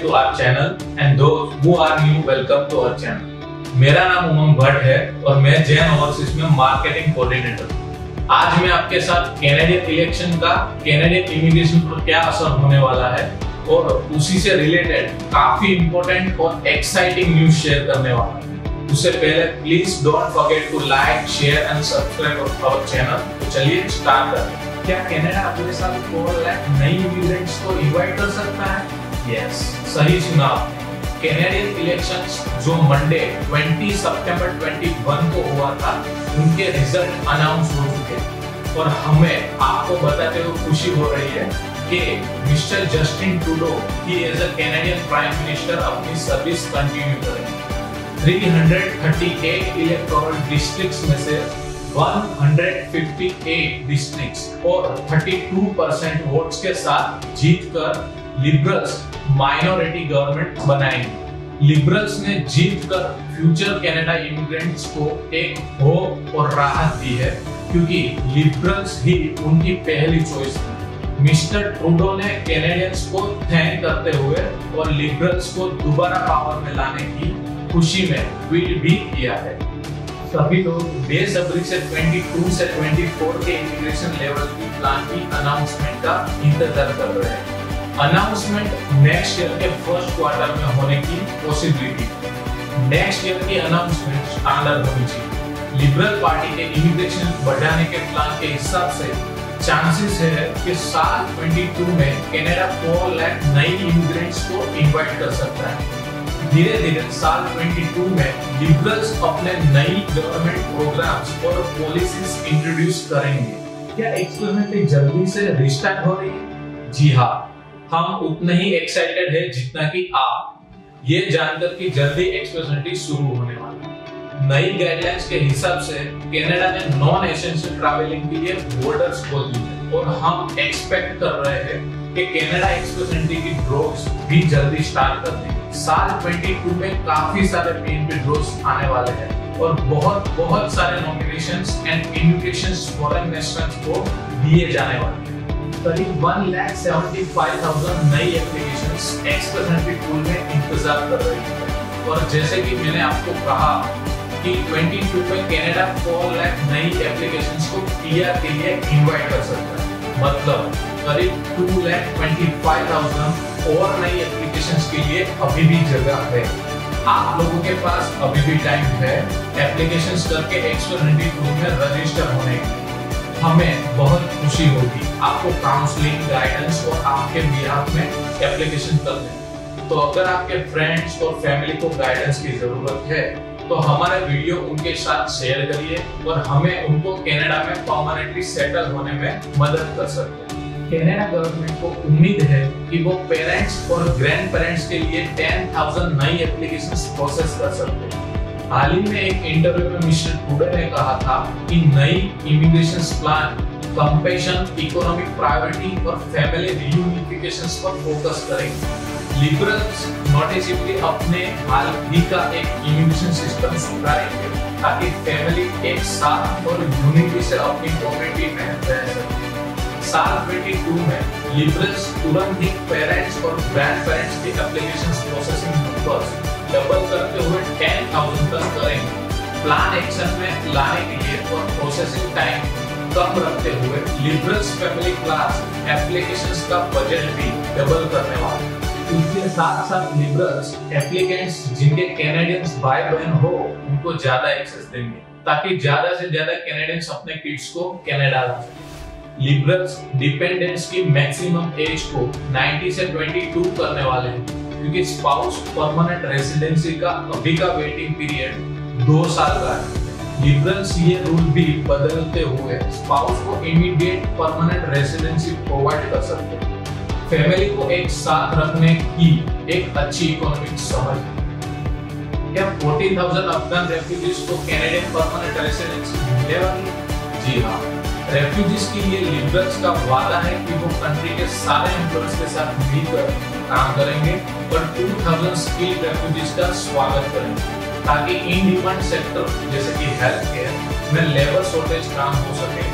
to our channel and those who are new, welcome to our channel. मेरा नाम उमंग भट्ट है और मैं जैन ओवरसीज में मार्केटिंग कोऑर्डिनेटर हूँ। आज मैं आपके साथ कैनेडियन इलेक्शन का कैनेडियन इमिग्रेशन पर क्या असर होने वाला है और उसी से रिलेटेड काफी इंपॉर्टेंट और एक्साइटिंग न्यूज शेयर करने वाला हूँ। उससे पहले please don't forget to like, share and subscribe our channel. तो चलिए स्टार्ट करते हैं। क्या कनाडा अगले साल 4 लाख नई इमिग्रेंट्स को इनवाइट कर सकता है? यस, सही सुना आपने। कैनेडियन इलेक्शंस जो मंडे 20 सितंबर 21 को हुआ था, उनके रिजल्ट अनाउंस हो चुके हैं और हमें आपको बताते हुए खुशी हो रही है कि मिस्टर जस्टिन ट्रूडो ही as a Canadian prime minister अपनी सर्विस कंटिन्यू करेंगे। 338 इलेक्टोरल डिस्ट्रिक्ट्स में से 158 डिस्ट्रिक्ट्स और 32% वोट्स के साथ जीतकर लिबरल्स माइनॉरिटी गवर्नमेंट बनाएंगे। लिबरल्स ने जीतकर फ्यूचर कनाडा इमिग्रेंट्स को एक होप और राहत दी है, क्योंकि लिबरल्स ही उनकी पहली चॉइस थी। मिस्टर ट्रूडो ने कैनेडियंस को थैंक करते हुए और लिबरल्स को दोबारा पावर में लाने की खुशी में ट्वीट भी किया है। सभी लोग बेसब्री से 22 से 24 के इमिग्रेशन लेवल की प्लान की अनाउंसमेंट का इंतजार कर रहे हैं। अनाउंसमेंट नेक्स्ट ईयर के फर्स्ट क्वार्टर में होने की पॉसिबिलिटी। नेक्स्ट ईयर की अनाउंसमेंट स्टैंडर्ड होनी चाहिए। लिबरल पार्टी के इमिग्रेशन बढ़ाने के प्लान के हिसाब से चांसेस है कि साल 22 में कनाडा 4 लाख नई इमिग्रेंट्स को इनवाइट कर सकता है। धीरे धीरे साल 22 में लिबरल्स अपने नई गवर्नमेंट प्रोग्राम्स और पॉलिसीज इंट्रोड्यूस करेंगे। क्या एक्सपेरिमेंट जल्दी से रिस्टार्ट हो रही है? जी हाँ, हम उतने ही एक्साइटेड है जितना कि आप। ये जानकर कि जल्दी एक्सपेरिमेंट शुरू होने वाला है। नई गाइडलाइंस के हिसाब से कनाडा ने नॉन एसेंशियल ट्रैवलिंग के लिए बॉर्डर्स खोल दिए और हम एक्सपेक्ट कर रहे हैं कि कनाडा एक्सपेरिमेंट की ड्रॉप्स भी जल्दी स्टार्ट कर देंगे। साल 22 में काफी सारे पीएनपी ड्रॉस आने वाले हैं और बहुत सारे nominations and invitations foreign nationals को दिए जाने वाले हैं। करीब 1,75,000 नई एप्लीकेशंस एक्सपेरिमेंट टूल में इंतजार कर रही है और जैसे कि मैंने आपको कहा कि 22 में कनाडा 4 लाख नई एप्लीकेशंस को पीआर के लिए इनवाइट कर सकता है। मतलब करीब 2,25,000 और नई एप्लीकेशंस के लिए अभी भी जगह है। आप लोगों के पास अभी भी टाइम है एप्लीकेशंस करके एक्सपेरिमेंट टूल में रजिस्टर होने की। हमें बहुत खुशी होगी आपको काउंसलिंग, गाइडेंस और आपके बिहाफ में एप्लीकेशन करने। तो अगर आपके फ्रेंड्स और फैमिली को गाइडेंस की जरूरत है तो हमारे वीडियो उनके साथ शेयर करिए और हमें उनको कनाडा में परमानेंटली सेटल होने में मदद कर सकते हैं। कनाडा गवर्नमेंट को उम्मीद है कि वो पेरेंट्स और ग्रैंड पेरेंट्स के लिए 10,000 नई एप्लीकेशंस प्रोसेस कर सकते हैं। हाल ही में एक इंटरव्यू में मिस्टर ट्रूडो ने कहा था कि नई immigration plan compassion, economic priority और फैमिली रियूनिफिकेशंस पर फोकस करेंगे। लिबरल्स नोटिसबली अपने हाल ही का एक इमिग्रेशन सिस्टम सुधारेंगे ताकि फैमिली एक साथ और यूनिटी से अपनी कम्युनिटी में रह सके। साल 22 में लिबरल्स तुरंत ही पेरेंट्स और ग्रैंड पेरेंट्स की एप्लीकेशंस प्रोसेसिंग नंबर्स डबल करते हुए 10,000 तक करेंगे। प्लान एक्शन में लाने के लिए और प्रोसेसिंग टाइम कम रखते हुए लिबरल्स फैमिली क्लास एप्लीकेशंस का बजट भी डबल करने वाले हैं। इसके साथ साथ लिबरल्स एप्लीकेंट्स जिनके कैनेडियंस भाई बहन हो उनको ज्यादा एक्सेस देंगे ताकि ज्यादा से ज्यादा कैनेडियंस अपने किड्स को कनाडा ला सके। लिबरल्स डिपेंडेंट्स की मैक्सिमम एज को 90 से 22 करने वाले हैं, क्योंकि स्पाउस परमानेंट रेसिडेंसी का अभी का वेटिंग पीरियड 2 साल का है। लिबरल्स ये रूल भी बदलते हुए स्पाउस को इमीडिएट परमानेंट रेसिडेंसी प्रोवाइड कर सकते हैं। फैमिली को एक साथ रखने की एक अच्छी इकोनॉमिक समझ। क्या 40,000 अफगान रेफ्यूजीज को कैनेडियन परमानेंट रेसिडेंसी मिलने वाली? जी हाँ, रेफ्यूजीज के लिए लिबरल्स का वादा है कि वो कंट्री के सारे एम्प्लॉयर्स के साथ मिलकर काम करेंगे और 2,000 स्किल्ड रेफ्यूजीज का स्वागत करेंगे ताकि इन डिमांड सेक्टर जैसे कि हेल्थ केयर में लेबर शॉर्टेज काम हो सके।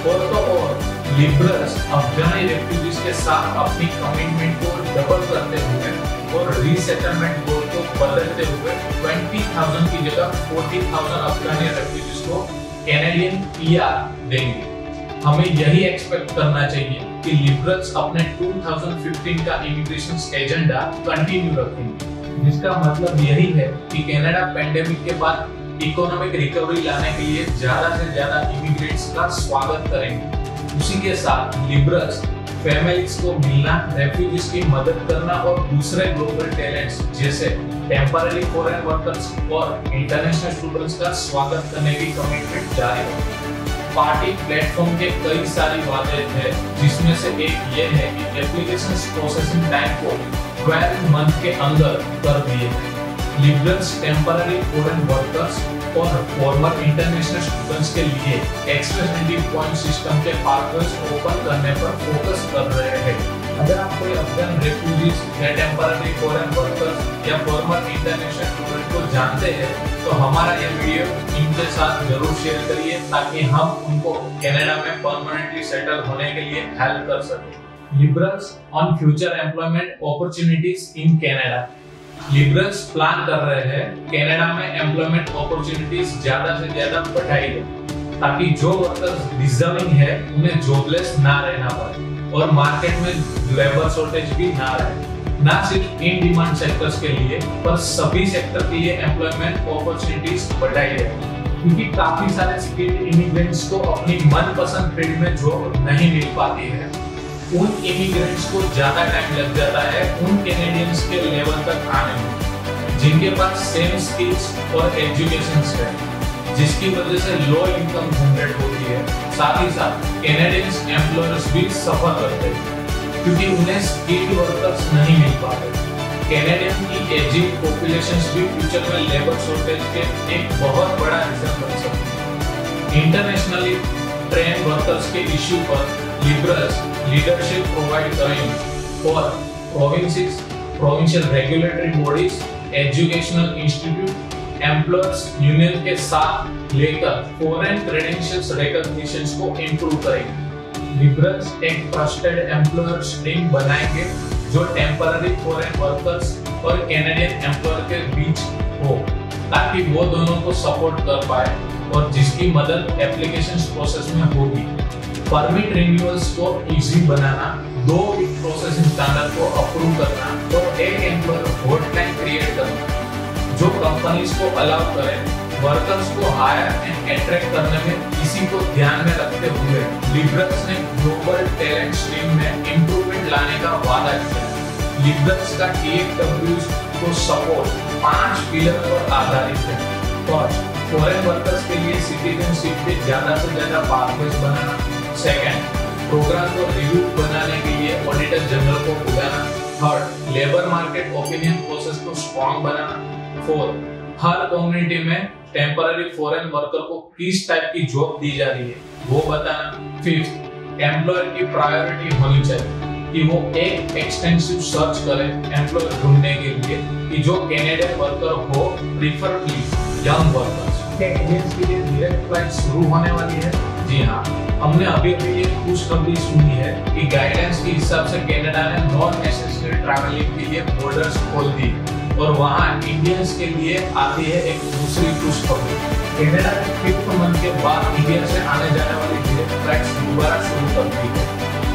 और तो और लिबरल्स अफगानी रेफ्यूजीज के साथ अपनी कमिटमेंट को डबल करते हुए और रीसेटलमेंट गोल को बदलते हुए 20,000 की जगह 40,000 अफगानी रेफ्यूजीज को कैनेडियन पीआर देंगे। हमें यही एक्सपेक्ट करना चाहिए कि लिबरल्स अपने 2015 का इमिग्रेशन एजेंडा कंटिन्यू रखेंगे, जिसका मतलब यही है कि कनाडा पेंडेमिक के बाद इकोनॉमिक रिकवरी लाने के लिए ज्यादा से ज्यादा इमिग्रेंट्स का स्वागत करेंगे। उसी के साथ लिबरल्स फैमिलीज को मिलना, रेफ्यूजीज की मदद करना और दूसरे ग्लोबल टैलेंट्स जैसे टेम्पररी फॉरेन वर्कर्स और इंटरनेशनल स्टूडेंट्स का स्वागत करने की कमिटमेंट जारी रखेंगे। पार्टी प्लेटफॉर्म के कई सारी वादे थे, जिसमें से एक ये है कि एप्लीकेशन प्रोसेसिंग टाइम को 12 मंथ के अंदर कर दिए। लिबरल्स टेम्पररी फॉरेन वर्कर्स और फॉर्मर इंटरनेशनल स्टूडेंट्स के लिए एक्सप्रेस एंट्री पॉइंट सिस्टम के पाथवेज ओपन करने पर फोकस कर रहे हैं। अगर आप कोई अफगान रेफ्यूजीज या टेम्पररी फॉरेन वर्कर्स या फॉर्मर इंटरनेशनल स्टूडेंट को जानते हैं तो हमारा ये वीडियो इनके साथ जरूर शेयर करिए, ताकि हम उनको कनाडा में परमानेंटली सेटल होने के लिए हेल्प कर सकें। Liberals on future employment opportunities in Canada. Liberals plan कर रहे हैं कनाडा में एम्प्लॉयमेंट अपॉर्चुनिटीज ज्यादा से ज्यादा बढ़ाई जाए, ताकि जो वर्कर्स डिजर्विंग है उन्हें जॉबलेस ना रहना पड़े और मार्केट में लेबर शॉर्टेज भी ना रहे। ना सिर्फ इन डिमांड सेक्टर्स के लिए पर सभी सेक्टर के लिए एम्प्लॉयमेंट अपॉर्चुनिटीज बढ़ाई जाए, क्योंकि काफी सारे स्किल्ड इमिग्रेंट्स को अपनी मनपसंद फील्ड में जॉब नहीं मिल पाती है। उन इमिग्रेंट्स को ज्यादा टाइम लग जाता है उन कैनेडियंस के लेवल तक आने में, जिनके पास सेम स्किल्स और एजुकेशन है, जिसकी वजह से लो इनकम जनरेट होती है। साथ ही साथ कैनेडियंस एम्प्लॉयर्स भी सफर करते हैं, क्योंकि उन्हें स्किल्ड वर्कर्स नहीं मिल पाते। कैनेडियन की एजिंग पॉपुलेशन भी फ्यूचर में लेबर शॉर्टेज के एक बहुत बड़ा रीजन बन सकती है। इंटरनेशनली ट्रेन वर्कर्स के इश्यू पर लिबरल्स लीडरशिप प्रोवाइड करेंगे और provinces, provincial regulatory bodies, educational institute, employers union के साथ लेकर फॉरेन क्रेडेंशियल्स रिकॉग्निशंस को इंप्रूव करेंगे। लिबरल्स एक ट्रस्टेड एम्प्लॉयर्स टीम बनाएंगे जो टेम्पररी फॉरेन वर्कर्स और कैनेडियन एम्प्लॉयर के बीच हो, ताकि वो दोनों को सपोर्ट कर पाए और जिसकी मदद एप्लीकेशन प्रोसेस में होगी। परमिट रिन्यूअल्स को इजी बनाना, 2 वीक प्रोसेसिंग स्टैंडर्ड को अप्रूव करना और एक एम्प्लॉयर हॉटलाइन क्रिएट करना जो कंपनीज को अलाउ करे वर्कर्स को हायर एंड अट्रैक्ट करने में। इसी को ध्यान में रखते हुए लिबरल्स ने ग्लोबल टैलेंट स्ट्रीम में इंप्रूवमेंट लाने का वादा किया। लिबरल्स का TFWs को सपोर्ट 5 पिलर पर आधारित है। फर्स्ट, फॉरेन वर्कर्स के लिए सिटीजनशिप के ज्यादा से ज्यादा पाथवेज बनाना। सेकंड, प्रोग्राम को रिव्यू बनाने के लिए ऑडिटर जनरल को बुलाना। Third, labour market opinion process को स्ट्रॉन्ग बनाना। फोर्थ, हर कम्युनिटी में टेम्पररी फॉरेन वर्कर को किस टाइप की जॉब दी जा रही है वो बताना। फिफ्थ, एम्प्लॉयर की प्रायोरिटी होनी चाहिए कि वो एक एक्सटेंसिव सर्च करें एम्प्लॉयर ढूंढने के लिए कि जो कैनेडियन वर्कर हो, प्रीफरेबली यंग वर्कर्स। कैनेडियंस के लिए डायरेक्ट फ्लाइट शुरू होने वाली है। जी हाँ, हमने अभी ये खुशखबरी सुनी है कि गाइडेंस के हिसाब से कनाडा ने नॉन एसेंशियल ट्रैवलिंग के लिए बॉर्डर्स खोल दी और वहाँ इंडियंस के लिए आती है एक दूसरी खुशखबरी। कनाडा ने 5th मंथ के बाद इंडिया से आने जाने वाली डायरेक्ट फ्लाइट्स दोबारा शुरू कर दी है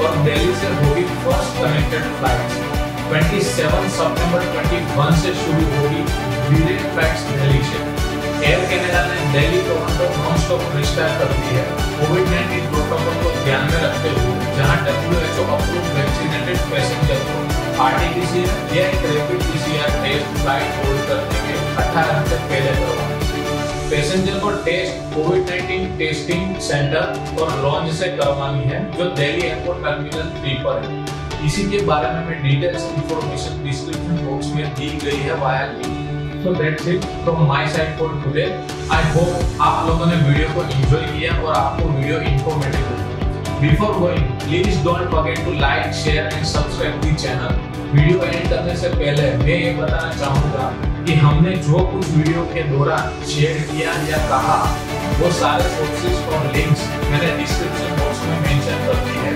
और दिल्ली से होगी फर्स्ट कनेक्टेड फ्लाइट्स। 27 सितंबर 21 से शुरू होगी डायरेक्ट फ्लाइट्स दिल्ली से। एयर कनाडा ने दिल्ली टोरंटो नॉन-स्टॉप रिस्टार्ट कर दी है कोविड-19 प्रोटोकॉल को ध्यान में रखते हुए, जहां WHO अप्रूव वैक्सीनेटेड पैसेंजर को RT-PCR या एक rapid PCR test flight hold करने के 18 घंटे पहले करवाना। पैसेंजर को टेस्ट कोविड-19 टेस्टिंग सेंटर और लॉन्च से करवानी है जो दिल्ली एयरपोर्ट टर्मिनल 3 पर है। इसी के बारे में डिटेल्स इंफॉर्मेशन डिस्क्रिप्शन बॉक्स में दी गई है via link. So that's it from my side for today. I hope आप लोगों ने वीडियो को एंजॉय किया और आपको वीडियो इंफॉर्मेटिव लगी। Before going, please don't forget to like, share and subscribe the channel. Video and करने से पहले मैं ये बताना चाहूँगा कि हमने जो कुछ वीडियो के दौरान शेयर किया या कहा वो सारे सोर्सेज और लिंक्स मैंने डिस्क्रिप्शन बॉक्स में मेंशन कर दी है।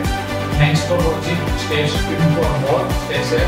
Thanks for watching. Stay tuned for more. Stay safe.